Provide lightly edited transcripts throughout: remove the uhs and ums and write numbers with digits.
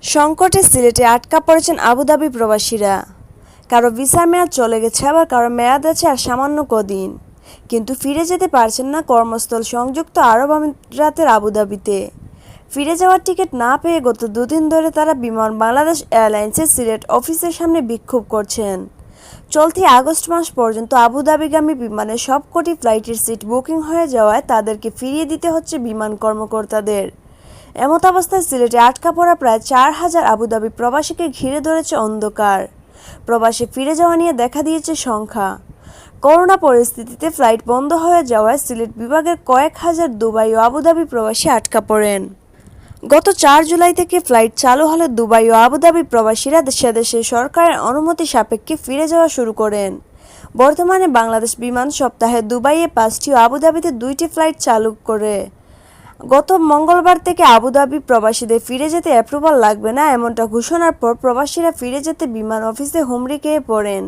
সংকটে সিলেটে আটকা পড়েছেন আবুধাবি প্রবাসীরা। কারো ভিসার মেয়াদ চলে গেছে, আবার কারো মেয়াদ আছে আর সামান্য কদিন, কিন্তু ফিরে যেতে পারছেন না কর্মস্থল সংযুক্ত আরব আমিরাতের আবুধাবিতে। ফিরে যাওয়ার টিকিট না পেয়ে গত দুদিন ধরে তারা বিমান বাংলাদেশ এয়ারলাইন্সের সিলেট অফিসের সামনে বিক্ষোভ করছেন। চলতি আগস্ট মাস পর্যন্ত আবুধাবিগামী বিমানের সবকটি ফ্লাইটের সিট বুকিং হয়ে যাওয়ায় তাদেরকে ফিরিয়ে দিতে হচ্ছে বিমান কর্মকর্তাদের। এমত অবস্থায় সিলেটে আটকা পড়া প্রায় 4,000 আবুধাবি প্রবাসীকে ঘিরে ধরেছে অন্ধকার। প্রবাসী ফিরে যাওয়া নিয়ে দেখা দিয়েছে সংখ্যা। করোনা পরিস্থিতিতে ফ্লাইট বন্ধ হয়ে যাওয়ায় সিলেট বিভাগের কয়েক হাজার দুবাই ও আবুধাবি প্রবাসী আটকা পড়েন। গত 4 জুলাই থেকে ফ্লাইট চালু হলে দুবাই ও আবুধাবি প্রবাসীরা দেশে সরকারের অনুমতি সাপেক্ষে ফিরে যাওয়া শুরু করেন। বর্তমানে বাংলাদেশ বিমান সপ্তাহে দুবাইয়ে 5টি ও আবুধাবিতে 2টি ফ্লাইট চালু করে। গত মঙ্গলবার থেকে আবুধাবি প্রবাসীদের ফিরে যেতে অ্যাপ্রুভাল লাগবে না এমনটা ঘোষণার পর প্রবাসীরা ফিরে যেতে বিমান অফিসে হুমড়ি খেয়ে পড়েন।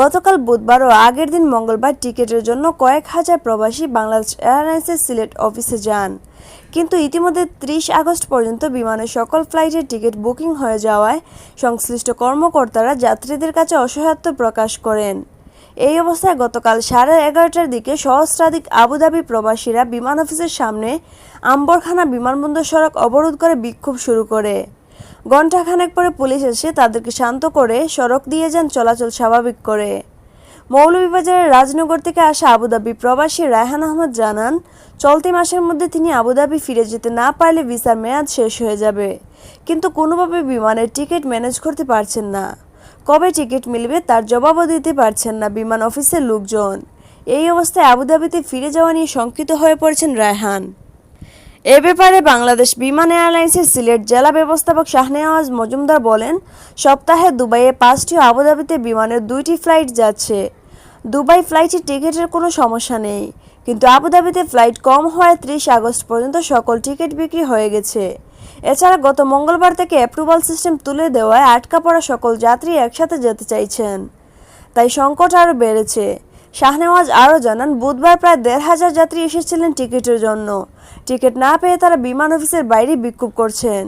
গতকাল বুধবার ও আগের দিন মঙ্গলবার টিকিটের জন্য কয়েক হাজার প্রবাসী বাংলাদেশ এয়ারলাইন্সের সিলেট অফিসে যান, কিন্তু ইতিমধ্যে 30 আগস্ট পর্যন্ত বিমানের সকল ফ্লাইটের টিকিট বুকিং হয়ে যাওয়ায় সংশ্লিষ্ট কর্মকর্তারা যাত্রীদের কাছে অসহায়ত্ব প্রকাশ করেন। এই অবস্থায় গতকাল 11:30টার দিকে সহস্রাধিক আবুধাবি প্রবাসীরা বিমান অফিসের সামনে আম্বরখানা বিমানবন্দর সড়ক অবরোধ করে বিক্ষোভ শুরু করে। ঘণ্টাখানেক পরে পুলিশ এসে তাদেরকে শান্ত করে সড়ক দিয়ে যান চলাচল স্বাভাবিক করে। মৌলভীবাজারের রাজনগর থেকে আসা আবুধাবি প্রবাসী রায়হান আহমদ জানান, চলতি মাসের মধ্যে তিনি আবুধাবি ফিরে যেতে না পারলে ভিসার মেয়াদ শেষ হয়ে যাবে, কিন্তু কোনোভাবে বিমানের টিকিট ম্যানেজ করতে পারছেন না। কবে টিকিট মিলবে তার জবাবও দিতে পারছেন না বিমান অফিসের লোকজন। এই অবস্থায় আবুধাবিতে ফিরে যাওয়া নিয়ে শঙ্কিত হয়ে পড়েছেন রায়হান। এ ব্যাপারে বাংলাদেশ বিমান এয়ারলাইন্সের সিলেট জেলা ব্যবস্থাপক শাহনেওয়াজ মজুমদার বলেন, সপ্তাহে দুবাইয়ে 5টি ও আবুধাবিতে বিমানের 2টি ফ্লাইট যাচ্ছে। দুবাই ফ্লাইটের টিকিটের কোনো সমস্যা নেই, কিন্তু আবুধাবিতে ফ্লাইট কম হওয়ায় 30 আগস্ট পর্যন্ত সকল টিকিট বিক্রি হয়ে গেছে। এছাড়া গত মঙ্গলবার থেকে অ্যাপ্রুভাল সিস্টেম তুলে দেওয়ায় আটকা পড়া সকল যাত্রী একসাথে যেতে চাইছেন, তাই সংকট আরও বেড়েছে। শাহনেওয়াজ আরও জানান, বুধবার প্রায় 1,500 যাত্রী এসেছিলেন টিকিটের জন্য। টিকিট না পেয়ে তারা বিমান অফিসের বাইরে বিক্ষোভ করছেন।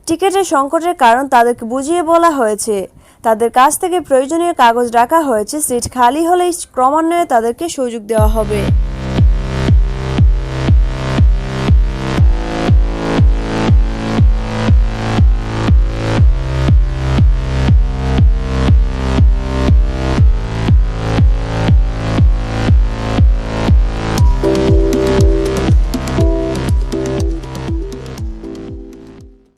টিকিটের সংকটের কারণ তাদেরকে বুঝিয়ে বলা হয়েছে, তাদের কাছ থেকে প্রয়োজনীয় কাগজ রাখা হয়েছে, সিট খালি হলেই ক্রমান্বয়ে তাদেরকে সুযোগ দেওয়া হবে।